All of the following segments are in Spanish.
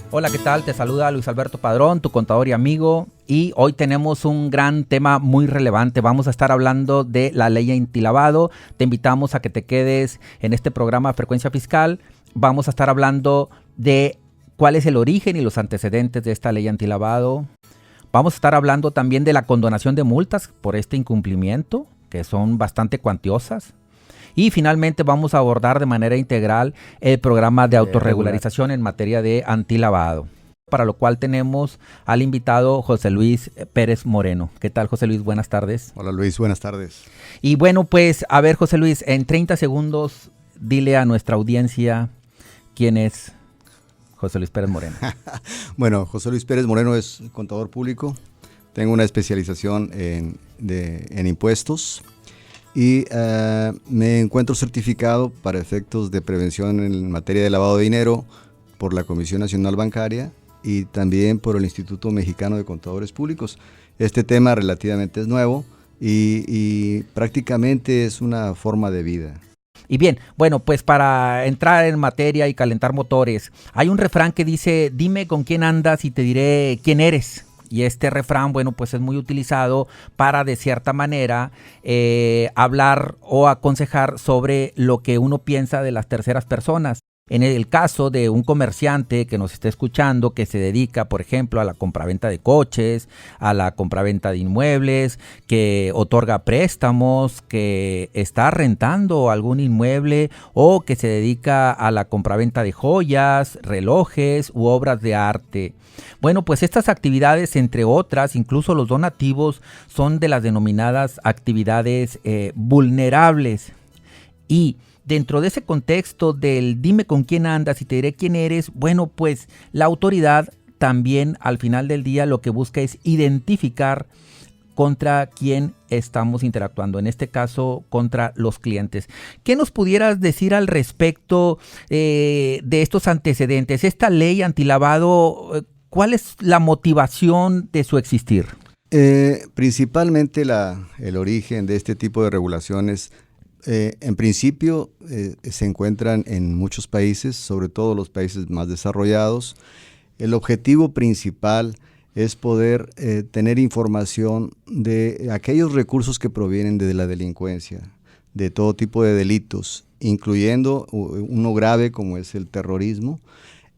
Hola, ¿qué tal? Te saluda Luis Alberto Padrón, tu contador y amigo, y hoy tenemos un gran tema muy relevante. Vamos a estar hablando de la ley antilavado. Te invitamos a que te quedes en este programa Frecuencia Fiscal. Vamos a estar hablando de cuál es el origen y los antecedentes de esta ley antilavado. Vamos a estar hablando también de la condonación de multas por este incumplimiento, que son bastante cuantiosas. Y finalmente vamos a abordar de manera integral el programa de autorregularización en materia de antilavado, para lo cual tenemos al invitado José Luis Pérez Moreno. ¿Qué tal, José Luis? Buenas tardes. Hola, Luis, buenas tardes. Y bueno, pues a ver, José Luis, en 30 segundos dile a nuestra audiencia quién es José Luis Pérez Moreno. Bueno, José Luis Pérez Moreno es contador público. Tengo una especialización en impuestos. Y me encuentro certificado para efectos de prevención en materia de lavado de dinero por la Comisión Nacional Bancaria y también por el Instituto Mexicano de Contadores Públicos. Este tema relativamente es nuevo y prácticamente es una forma de vida. Y bien, bueno, pues para entrar en materia y calentar motores, hay un refrán que dice: dime con quién andas y te diré quién eres. Y este refrán, bueno, pues es muy utilizado para, de cierta manera, hablar o aconsejar sobre lo que uno piensa de las terceras personas. En el caso de un comerciante que nos esté escuchando, que se dedica, por ejemplo, a la compraventa de coches, a la compraventa de inmuebles, que otorga préstamos, que está rentando algún inmueble o que se dedica a la compraventa de joyas, relojes u obras de arte. Bueno, pues estas actividades, entre otras, incluso los donativos, son de las denominadas actividades vulnerables. Y dentro de ese contexto del dime con quién andas y te diré quién eres, bueno, pues la autoridad también al final del día lo que busca es identificar contra quién estamos interactuando, en este caso contra los clientes. ¿Qué nos pudieras decir al respecto de estos antecedentes? Esta ley antilavado, ¿cuál es la motivación de su existir? Principalmente el origen de este tipo de regulaciones, en principio se encuentran en muchos países, sobre todo los países más desarrollados. El objetivo principal es poder tener información de aquellos recursos que provienen de la delincuencia, de todo tipo de delitos, incluyendo uno grave como es el terrorismo.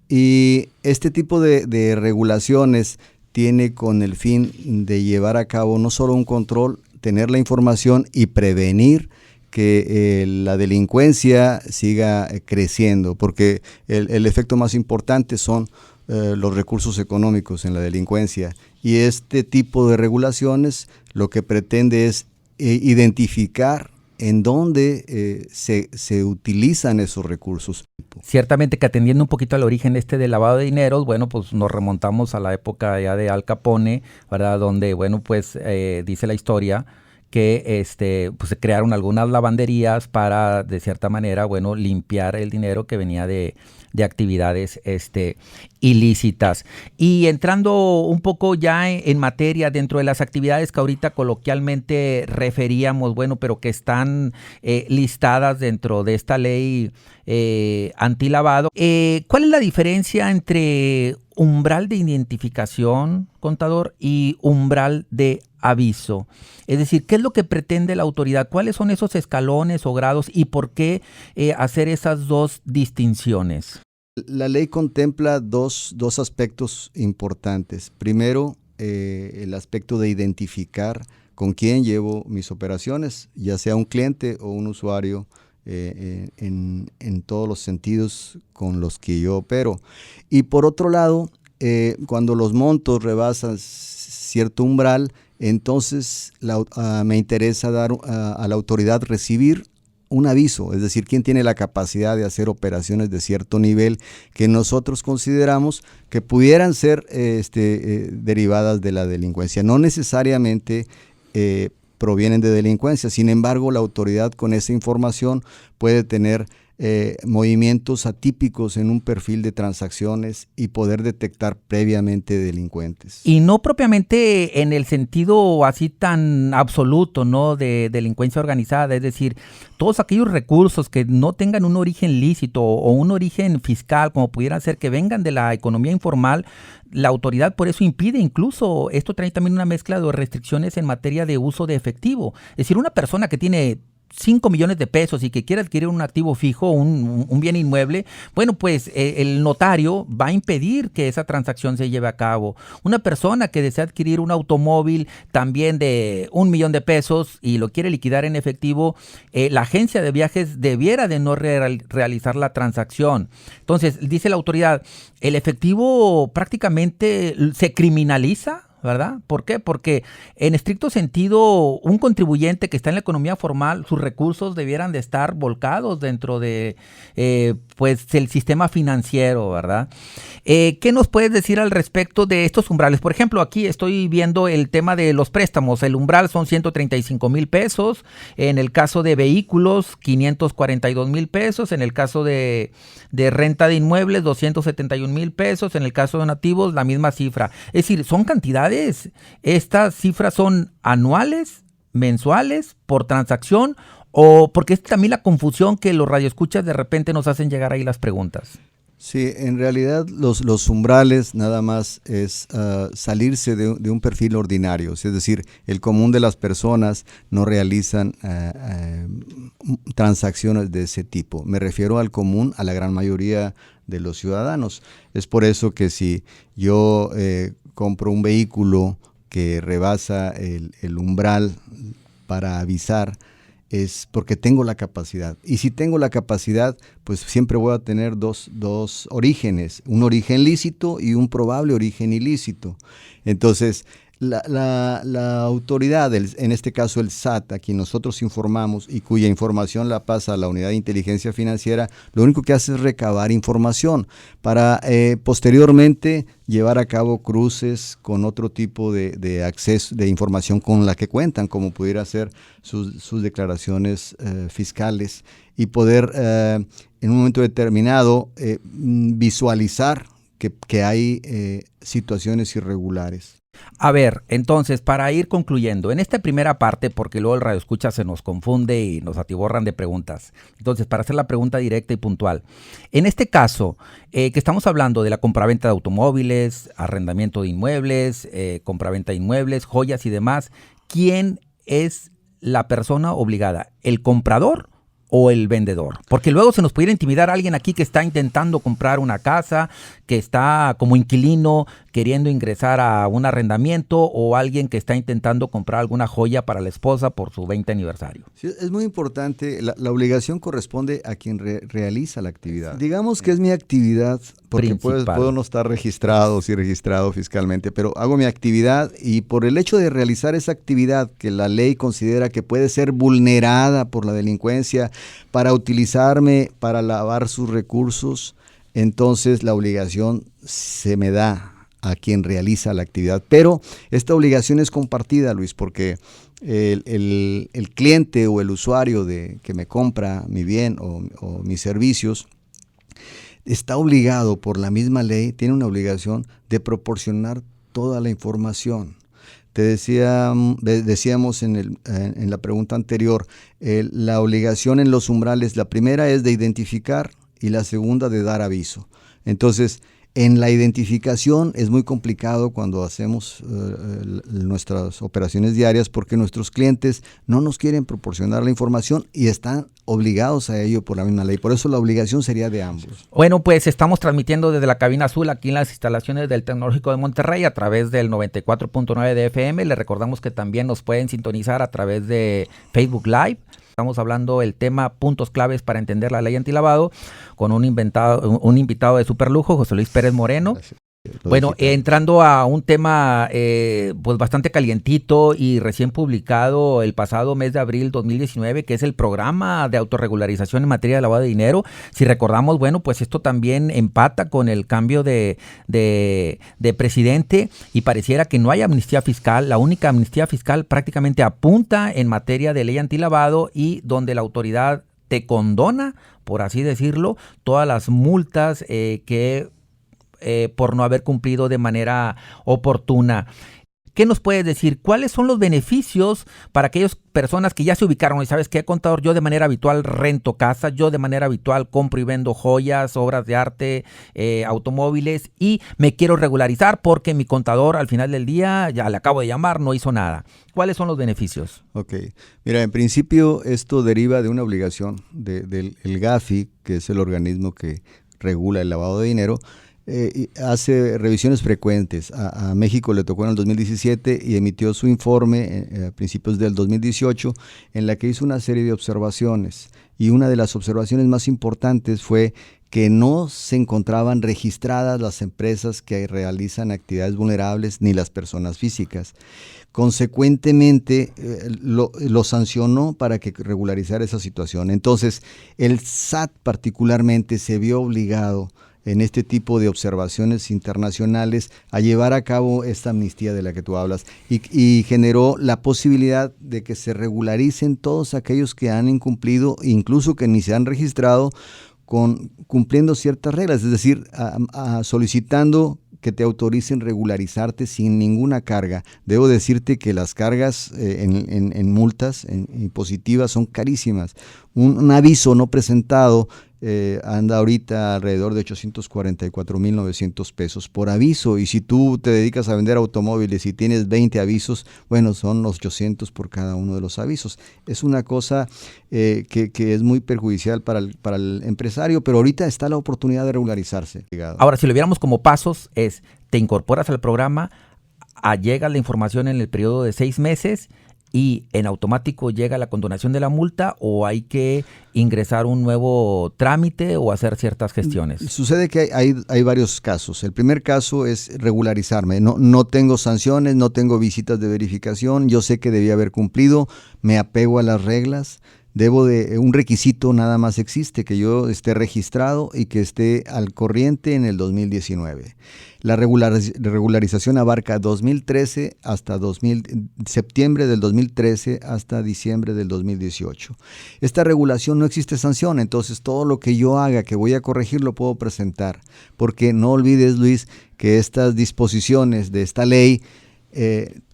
Y este tipo de regulaciones tiene con el fin de llevar a cabo no solo un control, tener la información y prevenir que la delincuencia siga creciendo, porque el efecto más importante son los recursos económicos en la delincuencia, y este tipo de regulaciones lo que pretende es identificar en dónde se utilizan esos recursos. Ciertamente que atendiendo un poquito al origen del lavado de dinero, bueno, pues nos remontamos a la época ya de Al Capone, ¿verdad? Donde, bueno, pues dice la historia que pues se crearon algunas lavanderías para, de cierta manera, bueno, limpiar el dinero que venía de actividades ilícitas. Y entrando un poco ya en materia, dentro de las actividades que ahorita coloquialmente referíamos, bueno, pero que están listadas dentro de esta ley antilavado, ¿cuál es la diferencia entre umbral de identificación, contador, y umbral de aviso? Es decir, ¿qué es lo que pretende la autoridad? ¿Cuáles son esos escalones o grados y por qué hacer esas dos distinciones? La ley contempla dos aspectos importantes. Primero, el aspecto de identificar con quién llevo mis operaciones, ya sea un cliente o un usuario, en todos los sentidos con los que yo opero. Y por otro lado, cuando los montos rebasan cierto umbral, entonces me interesa dar a la autoridad recibir un aviso, es decir, quién tiene la capacidad de hacer operaciones de cierto nivel que nosotros consideramos que pudieran ser derivadas de la delincuencia. No necesariamente provienen de delincuencia, sin embargo, la autoridad con esa información puede tener movimientos atípicos en un perfil de transacciones y poder detectar previamente delincuentes. Y no propiamente en el sentido así tan absoluto, ¿no?, de delincuencia organizada, es decir, todos aquellos recursos que no tengan un origen lícito o un origen fiscal, como pudiera ser que vengan de la economía informal, la autoridad por eso impide. Incluso esto trae también una mezcla de restricciones en materia de uso de efectivo. Es decir, una persona que tiene 5 millones de pesos y que quiere adquirir un activo fijo, un bien inmueble, bueno, pues el notario va a impedir que esa transacción se lleve a cabo. Una persona que desea adquirir un automóvil también de 1 millón de pesos y lo quiere liquidar en efectivo, la agencia de viajes debiera de no realizar la transacción. Entonces, dice la autoridad, el efectivo prácticamente se criminaliza, ¿verdad? ¿Por qué? Porque en estricto sentido, un contribuyente que está en la economía formal, sus recursos debieran de estar volcados dentro de pues el sistema financiero, ¿verdad? ¿Qué nos puedes decir al respecto de estos umbrales? Por ejemplo, aquí estoy viendo el tema de los préstamos. El umbral son 135,000 pesos. En el caso de vehículos, 542,000 pesos. En el caso de renta de inmuebles, 271,000 pesos. En el caso de nativos, la misma cifra. Es decir, son cantidades. ¿Estas cifras son anuales, mensuales, por transacción? O porque es también la confusión que los radioescuchas de repente nos hacen llegar ahí las preguntas. Sí, en realidad los umbrales nada más es salirse de un perfil ordinario, es decir, el común de las personas no realizan transacciones de ese tipo. Me refiero al común, a la gran mayoría de los ciudadanos. Es por eso que si yo compro un vehículo que rebasa el umbral para avisar, es porque tengo la capacidad. Y si tengo la capacidad, pues siempre voy a tener dos orígenes, un origen lícito y un probable origen ilícito. Entonces, la autoridad, en este caso el SAT, a quien nosotros informamos y cuya información la pasa a la Unidad de Inteligencia Financiera, lo único que hace es recabar información para posteriormente llevar a cabo cruces con otro tipo de acceso, de información con la que cuentan, como pudiera ser sus declaraciones fiscales, y poder en un momento determinado visualizar que hay situaciones irregulares. A ver, entonces, para ir concluyendo, en esta primera parte, porque luego el radioescucha se nos confunde y nos atiborran de preguntas. Entonces, para hacer la pregunta directa y puntual, en este caso, que estamos hablando de la compraventa de automóviles, arrendamiento de inmuebles, compraventa de inmuebles, joyas y demás, ¿quién es la persona obligada? ¿El comprador o el vendedor? Porque luego se nos pudiera intimidar a alguien aquí que está intentando comprar una casa, que está como inquilino queriendo ingresar a un arrendamiento, o alguien que está intentando comprar alguna joya para la esposa por su 20 aniversario. Sí, es muy importante, la obligación corresponde a quien realiza la actividad. Digamos que es mi actividad, porque puedo no estar registrado fiscalmente, pero hago mi actividad y por el hecho de realizar esa actividad que la ley considera que puede ser vulnerada por la delincuencia para utilizarme para lavar sus recursos, entonces la obligación se me da a quien realiza la actividad. Pero esta obligación es compartida, Luis, porque el cliente o el usuario que me compra mi bien o mis servicios está obligado por la misma ley, tiene una obligación de proporcionar toda la información. Decíamos en la pregunta anterior, la obligación en los umbrales, la primera es de identificar y la segunda de dar aviso. Entonces, en la identificación es muy complicado cuando hacemos nuestras operaciones diarias porque nuestros clientes no nos quieren proporcionar la información y están obligados a ello por la misma ley. Por eso la obligación sería de ambos. Bueno, pues estamos transmitiendo desde la cabina azul aquí en las instalaciones del Tecnológico de Monterrey a través del 94.9 de FM. Les recordamos que también nos pueden sintonizar a través de Facebook Live. Estamos hablando el tema puntos claves para entender la ley antilavado con un invitado de super lujo, José Luis Pérez Moreno. Gracias. Bueno, entrando a un tema pues bastante calientito y recién publicado el pasado mes de abril 2019, que es el programa de autorregularización en materia de lavado de dinero. Si recordamos, bueno, pues esto también empata con el cambio de presidente y pareciera que no hay amnistía fiscal. La única amnistía fiscal prácticamente apunta en materia de ley antilavado y donde la autoridad te condona, por así decirlo, todas las multas que por no haber cumplido de manera oportuna. ¿Qué nos puedes decir? ¿Cuáles son los beneficios para aquellas personas que ya se ubicaron y sabes qué, contador, yo de manera habitual rento casa, yo de manera habitual compro y vendo joyas, obras de arte, automóviles y me quiero regularizar porque mi contador al final del día, ya le acabo de llamar, no hizo nada? ¿Cuáles son los beneficios? Ok, mira, en principio esto deriva de una obligación del GAFI, que es el organismo que regula el lavado de dinero. Hace revisiones frecuentes. A México le tocó en el 2017 y emitió su informe a principios del 2018 en la que hizo una serie de observaciones, y una de las observaciones más importantes fue que no se encontraban registradas las empresas que realizan actividades vulnerables ni las personas físicas. Consecuentemente, lo sancionó para que regularizara esa situación. Entonces, el SAT particularmente se vio obligado en este tipo de observaciones internacionales a llevar a cabo esta amnistía de la que tú hablas y generó la posibilidad de que se regularicen todos aquellos que han incumplido, incluso que ni se han registrado, cumpliendo ciertas reglas, es decir, solicitando que te autoricen regularizarte sin ninguna carga. Debo decirte que las cargas en multas impositivas son carísimas. Un aviso no presentado anda ahorita alrededor de 844,900 pesos por aviso, y si tú te dedicas a vender automóviles y tienes 20 avisos, bueno, son los 800 por cada uno de los avisos. Es una cosa que es muy perjudicial para el empresario, pero ahorita está la oportunidad de regularizarse. Ahora, si lo viéramos como pasos, te incorporas al programa, llega la información en el periodo de 6 meses y en automático llega la condonación de la multa, o hay que ingresar un nuevo trámite o hacer ciertas gestiones. Sucede que hay varios casos. El primer caso es regularizarme. No tengo sanciones, no tengo visitas de verificación, yo sé que debía haber cumplido, me apego a las reglas. Un requisito nada más existe, que yo esté registrado y que esté al corriente en el 2019. La regularización abarca 2013 hasta septiembre del 2013 hasta diciembre del 2018. Esta regulación no existe sanción, entonces todo lo que yo haga que voy a corregir lo puedo presentar, porque no olvides, Luis, que estas disposiciones de esta ley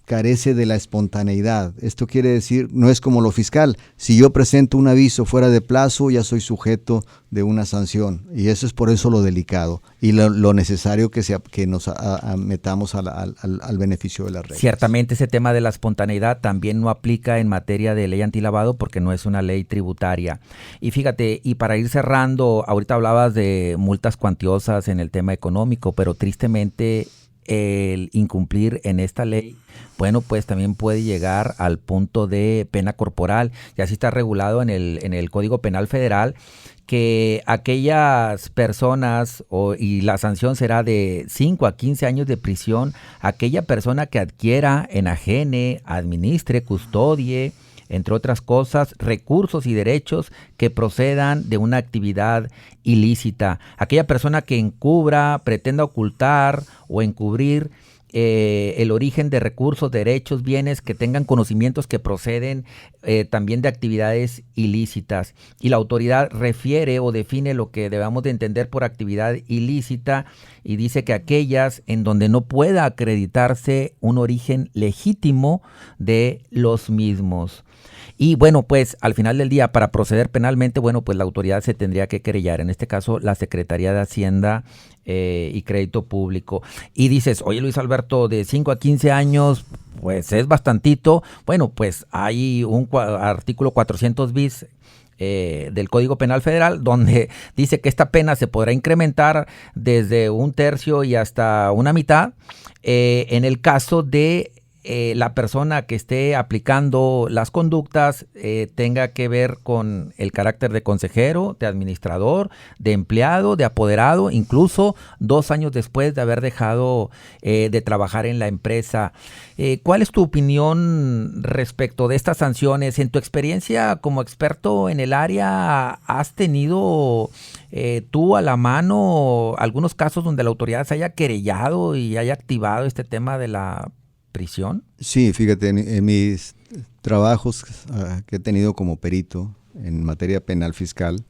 carece de la espontaneidad. Esto quiere decir, no es como lo fiscal. Si yo presento un aviso fuera de plazo, ya soy sujeto de una sanción. Y eso es por eso lo delicado y lo necesario que nos metamos al beneficio de las reglas. Ciertamente ese tema de la espontaneidad también no aplica en materia de ley antilavado porque no es una ley tributaria. Y fíjate, y para ir cerrando, ahorita hablabas de multas cuantiosas en el tema económico, pero tristemente el incumplir en esta ley, bueno, pues también puede llegar al punto de pena corporal. Ya así está regulado en el Código Penal Federal que aquellas personas, y la sanción será de 5 a 15 años de prisión, aquella persona que adquiera, enajene, administre, custodie, entre otras cosas, recursos y derechos que procedan de una actividad ilícita. Aquella persona que encubra, pretenda ocultar o encubrir el origen de recursos, derechos, bienes, que tengan conocimientos que proceden también de actividades ilícitas. Y la autoridad refiere o define lo que debamos de entender por actividad ilícita y dice que aquellas en donde no pueda acreditarse un origen legítimo de los mismos. Y bueno, pues al final del día, para proceder penalmente, bueno, pues la autoridad se tendría que querellar, en este caso la Secretaría de Hacienda y Crédito Público. Y dices, oye Luis Alberto, de 5 a 15 años, pues es bastantito. Bueno, pues hay un artículo 400 bis del Código Penal Federal, donde dice que esta pena se podrá incrementar desde 1/3 y hasta 1/2 en el caso de la persona que esté aplicando las conductas tenga que ver con el carácter de consejero, de administrador, de empleado, de apoderado, incluso 2 años después de haber dejado de trabajar en la empresa. ¿Cuál es tu opinión respecto de estas sanciones? En tu experiencia como experto en el área, ¿has tenido tú a la mano algunos casos donde la autoridad se haya querellado y haya activado este tema de la prisión? Sí, fíjate, en mis trabajos que he tenido como perito en materia penal fiscal,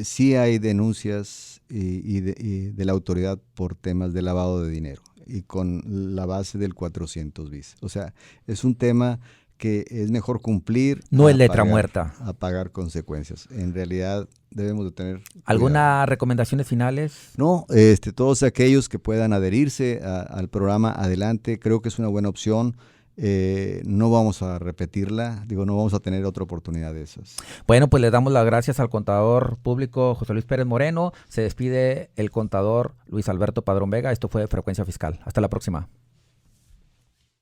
sí hay denuncias de la autoridad por temas de lavado de dinero y con la base del 400 bis. O sea, es un tema que es mejor cumplir. No es letra muerta. A pagar consecuencias. En realidad debemos de tener ¿Algunas recomendaciones finales? No, todos aquellos que puedan adherirse al programa, adelante, creo que es una buena opción. No vamos a repetirla, no vamos a tener otra oportunidad de esas. Bueno, pues le damos las gracias al contador público José Luis Pérez Moreno. Se despide el contador Luis Alberto Padrón Vega. Esto fue Frecuencia Fiscal. Hasta la próxima.